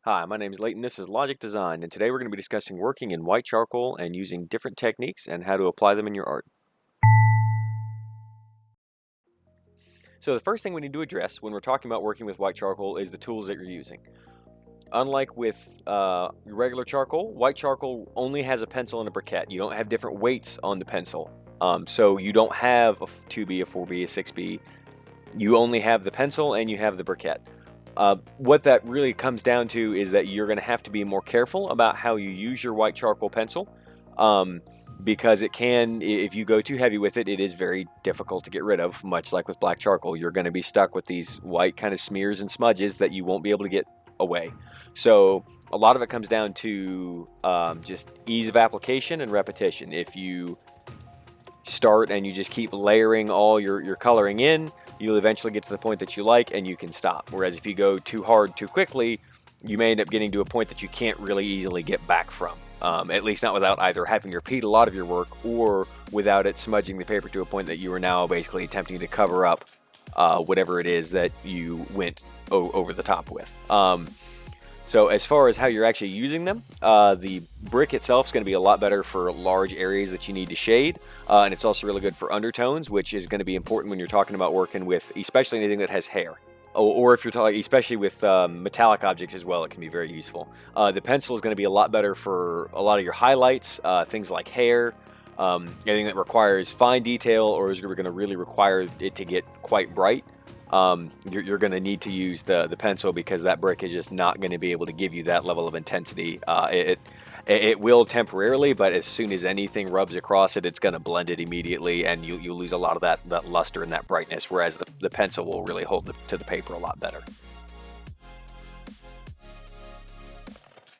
Hi, my name is Leighton. This is Logic Design, and today we're going to be discussing working in white charcoal and using different techniques and how to apply them in your art. So the first thing we need to address when we're talking about working with white charcoal is the tools that you're using. Unlike with regular charcoal, white charcoal only has a pencil and a briquette. You don't have different weights on the pencil. So you don't have a 2B, a 4B, a 6B. You only have the pencil and you have the briquette. What that really comes down to is that you're going to have to be more careful about how you use your white charcoal pencil, um, because it can, if you go too heavy with it, it is very difficult to get rid of. Much like with black charcoal, you're going to be stuck with these white kind of smears and smudges that you won't be able to get away. So a lot of it comes down to just ease of application and repetition. If you start and you just keep layering all your coloring in, you'll eventually get to the point that you like and you can stop. Whereas if you go too hard too quickly, you may end up getting to a point that you can't really easily get back from. At least not without either having to repeat a lot of your work or without it smudging the paper to a point that you are now basically attempting to cover up whatever it is that you went over the top with. So as far as how you're actually using them, the brick itself is going to be a lot better for large areas that you need to shade, and it's also really good for undertones, which is going to be important when you're talking about working with, especially anything that has hair. Or if you're talking, especially with metallic objects as well, it can be very useful. The pencil is going to be a lot better for a lot of your highlights, things like hair, anything that requires fine detail or is going to really require it to get quite bright. You're going to need to use the pencil because that brick is just not going to be able to give you that level of intensity. It will temporarily, but as soon as anything rubs across it, it's going to blend it immediately, and you lose a lot of that luster and that brightness, whereas the pencil will really hold to the paper a lot better.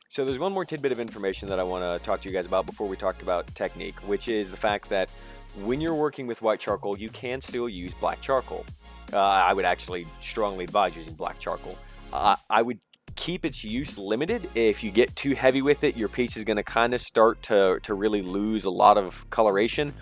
So there's one more tidbit of information that I want to talk to you guys about before we talk about technique, which is the fact that when you're working with white charcoal, you can still use black charcoal. I would actually strongly advise using black charcoal. I would keep its use limited. If you get too heavy with it, your piece is going to kind of start to really lose a lot of coloration,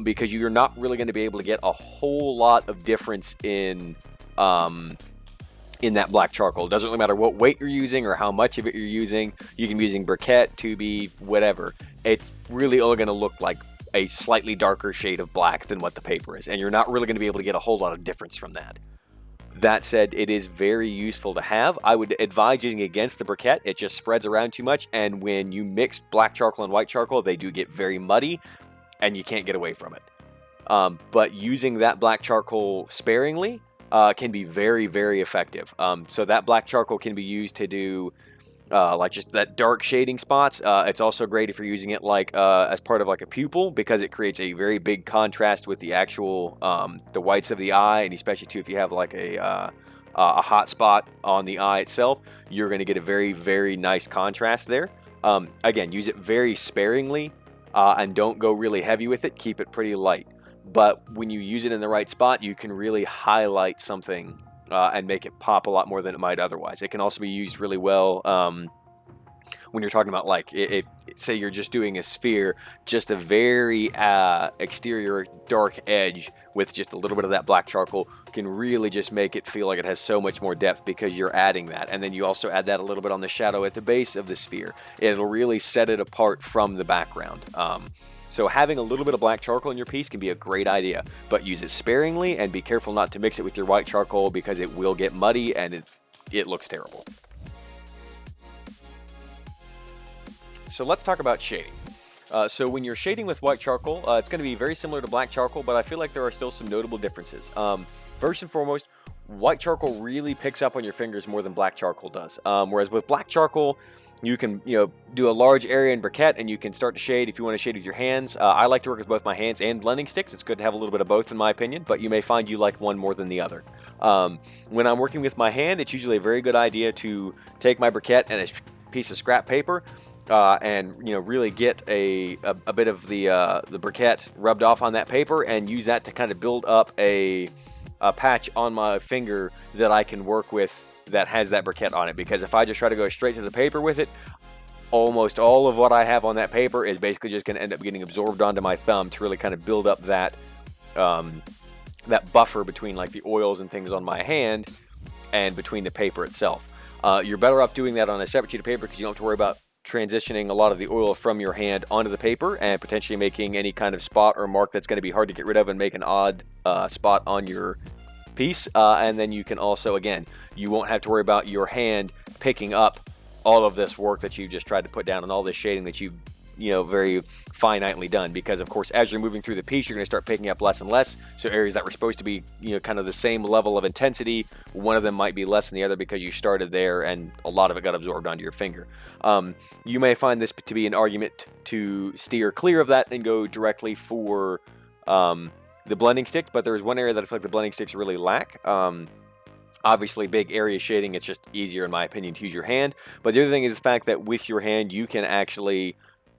because you're not really going to be able to get a whole lot of difference in that black charcoal. It doesn't really matter what weight you're using or how much of it you're using. You can be using briquette, 2B, whatever. It's really only going to look like a slightly darker shade of black than what the paper is, and you're not really going to be able to get a whole lot of difference from that. That said, it is very useful to have. I would advise using against the briquette. It just spreads around too much, and when you mix black charcoal and white charcoal, they do get very muddy, and you can't get away from it. But using that black charcoal sparingly can be very, very effective. So that black charcoal can be used to do like just that dark shading spots. It's also great if you're using it like as part of like a pupil, because it creates a very big contrast with the actual the whites of the eye, and especially too if you have like a hot spot on the eye itself, you're going to get a very, very nice contrast there. Again, use it very sparingly, and don't go really heavy with it. Keep it pretty light. But when you use it in the right spot, you can really highlight something and make it pop a lot more than it might otherwise. It can also be used really well when you're talking about, like, say you're just doing a sphere, just a very exterior dark edge with just a little bit of that black charcoal can really just make it feel like it has so much more depth because you're adding that. And then you also add that a little bit on the shadow at the base of the sphere. It'll really set it apart from the background. So having a little bit of black charcoal in your piece can be a great idea, but use it sparingly and be careful not to mix it with your white charcoal because it will get muddy and it looks terrible. So let's talk about shading. So when you're shading with white charcoal, it's going to be very similar to black charcoal, but I feel like there are still some notable differences. First and foremost, white charcoal really picks up on your fingers more than black charcoal does. Whereas with black charcoal, you can, do a large area in briquette and you can start to shade if you want to shade with your hands. I like to work with both my hands and blending sticks. It's good to have a little bit of both in my opinion, but you may find you like one more than the other. When I'm working with my hand, it's usually a very good idea to take my briquette and a piece of scrap paper and really get a bit of the briquette rubbed off on that paper and use that to kind of build up a patch on my finger that I can work with that has that briquette on it, because if I just try to go straight to the paper with it, almost all of what I have on that paper is basically just going to end up getting absorbed onto my thumb to really kind of build up that that buffer between like the oils and things on my hand and between the paper itself. You're better off doing that on a separate sheet of paper because you don't have to worry about transitioning a lot of the oil from your hand onto the paper and potentially making any kind of spot or mark that's going to be hard to get rid of and make an odd spot on your piece. And then you can also, again, you won't have to worry about your hand picking up all of this work that you just tried to put down and all this shading that you've very finitely done, because of course as you're moving through the piece you're going to start picking up less and less. So areas that were supposed to be kind of the same level of intensity, one of them might be less than the other because you started there and a lot of it got absorbed onto your finger. You may find this to be an argument to steer clear of that and go directly for the blending stick, but there's one area that I feel like the blending sticks really lack. Obviously, big area shading, it's just easier in my opinion to use your hand. But the other thing is the fact that with your hand you can actually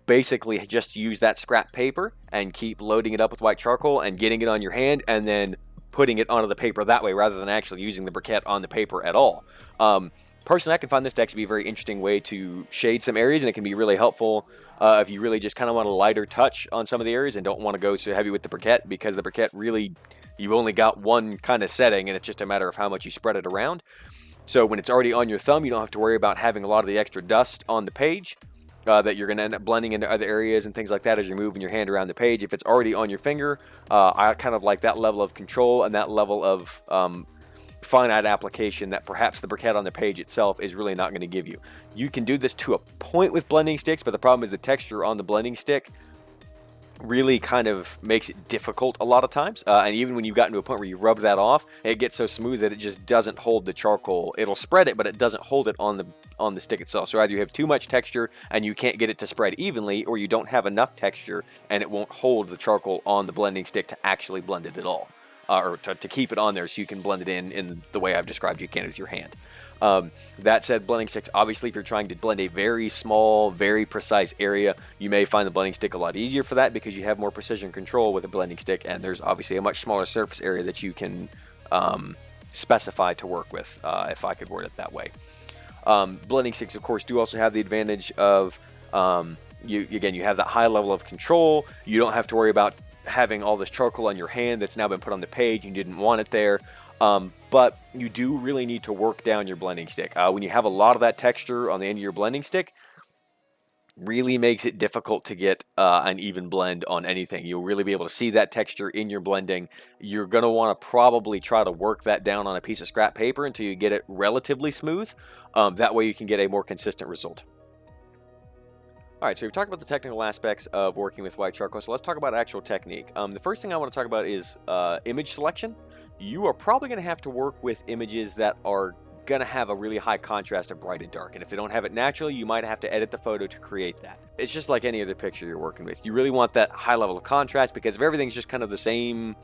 basically just use that scrap paper and keep loading it up with white charcoal and getting it on your hand and then putting it onto the paper that way rather than actually using the briquette on the paper at all. Personally, I can find this to actually be a very interesting way to shade some areas, and it can be really helpful if you really just kind of want a lighter touch on some of the areas and don't want to go so heavy with the briquette, because the briquette really, you've only got one kind of setting and it's just a matter of how much you spread it around. So when it's already on your thumb, you don't have to worry about having a lot of the extra dust on the page that you're going to end up blending into other areas and things like that as you're moving your hand around the page. If it's already on your finger, I kind of like that level of control and that level of finite application that perhaps the briquette on the page itself is really not going to give you. You can do this to a point with blending sticks, but the problem is the texture on the blending stick really kind of makes it difficult a lot of times. And even when you've gotten to a point where you rub that off, it gets so smooth that it just doesn't hold the charcoal. It'll spread it, but it doesn't hold it on the stick itself. So either you have too much texture and you can't get it to spread evenly, or you don't have enough texture and it won't hold the charcoal on the blending stick to actually blend it at all. Or to keep it on there so you can blend it in the way I've described you can with your hand. That said, blending sticks, obviously if you're trying to blend a very small, very precise area, you may find the blending stick a lot easier for that because you have more precision control with a blending stick, and there's obviously a much smaller surface area that you can specify to work with, if I could word it that way. Blending sticks, of course, do also have the advantage of, you have that high level of control. You don't have to worry about having all this charcoal on your hand that's now been put on the page. You didn't want it there. But you do really need to work down your blending stick. When you have a lot of that texture on the end of your blending stick, really makes it difficult to get an even blend on anything. You'll really be able to see that texture in your blending. You're going to want to probably try to work that down on a piece of scrap paper until you get it relatively smooth. That way you can get a more consistent result. All right, so we've talked about the technical aspects of working with white charcoal, so let's talk about actual technique. The first thing I want to talk about is image selection. You are probably going to have to work with images that are going to have a really high contrast of bright and dark, and if they don't have it naturally, you might have to edit the photo to create that. It's just like any other picture you're working with. You really want that high level of contrast, because if everything's just kind of the same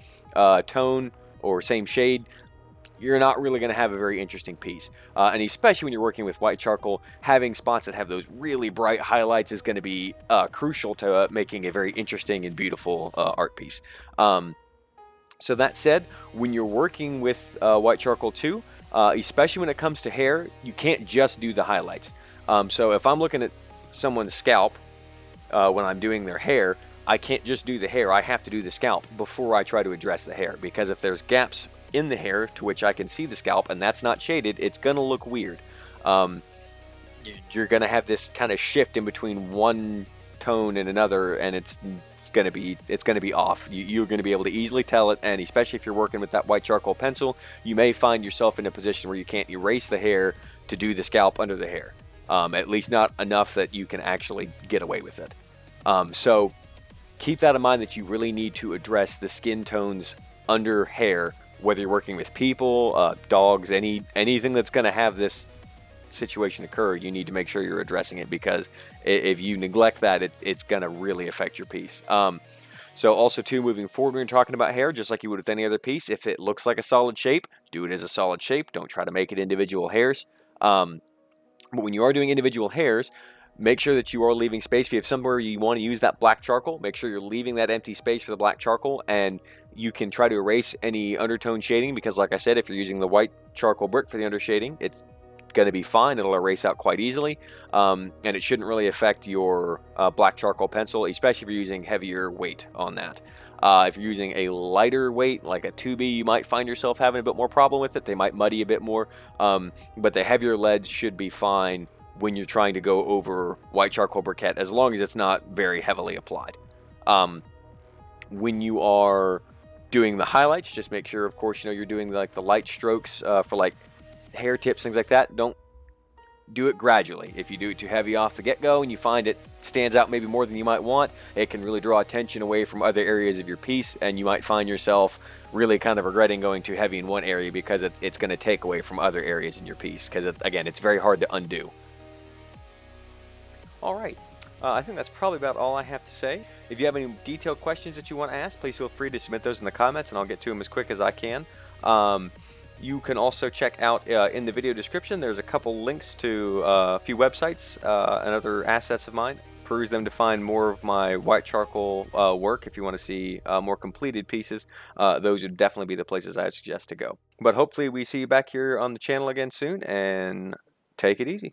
tone or same shade, you're not really going to have a very interesting piece. And especially when you're working with white charcoal, having spots that have those really bright highlights is going to be crucial to making a very interesting and beautiful art piece. So that said, when you're working with white charcoal too, especially when it comes to hair, you can't just do the highlights. So if I'm looking at someone's scalp when I'm doing their hair, I can't just do the hair. I have to do the scalp before I try to address the hair, because if there's gaps in the hair to which I can see the scalp and that's not shaded, it's going to look weird. You're going to have this kind of shift in between one tone and another, and it's going to be off. You're going to be able to easily tell it, and especially if you're working with that white charcoal pencil, you may find yourself in a position where you can't erase the hair to do the scalp under the hair. At least not enough that you can actually get away with it. So keep that in mind, that you really need to address the skin tones under hair, whether you're working with people, dogs, anything that's going to have this situation occur. You need to make sure you're addressing it, because if you neglect that, it's going to really affect your piece. So also too, moving forward, when you're talking about hair, just like you would with any other piece, if it looks like a solid shape, do it as a solid shape. Don't try to make it individual hairs. But when you are doing individual hairs, make sure that you are leaving space. If you have somewhere you want to use that black charcoal, make sure you're leaving that empty space for the black charcoal, and you can try to erase any undertone shading, because like I said, if you're using the white charcoal brick for the undershading, it's going to be fine. It'll erase out quite easily, and it shouldn't really affect your black charcoal pencil, especially if you're using heavier weight on that. If you're using a lighter weight, like a 2B, you might find yourself having a bit more problem with it. They might muddy a bit more, but the heavier leads should be fine when you're trying to go over white charcoal briquette, as long as it's not very heavily applied. When you are doing the highlights, just make sure, of course, you're doing like the light strokes for like hair tips, things like that. Don't do it gradually. If you do it too heavy off the get-go and you find it stands out maybe more than you might want, it can really draw attention away from other areas of your piece, and you might find yourself really kind of regretting going too heavy in one area because it's going to take away from other areas in your piece, because again, it's very hard to undo. All right. I think that's probably about all I have to say. If you have any detailed questions that you want to ask, please feel free to submit those in the comments, and I'll get to them as quick as I can. You can also check out in the video description, there's a couple links to a few websites and other assets of mine. Peruse them to find more of my white charcoal work. If you want to see more completed pieces, those would definitely be the places I would suggest to go. But hopefully we see you back here on the channel again soon, and take it easy.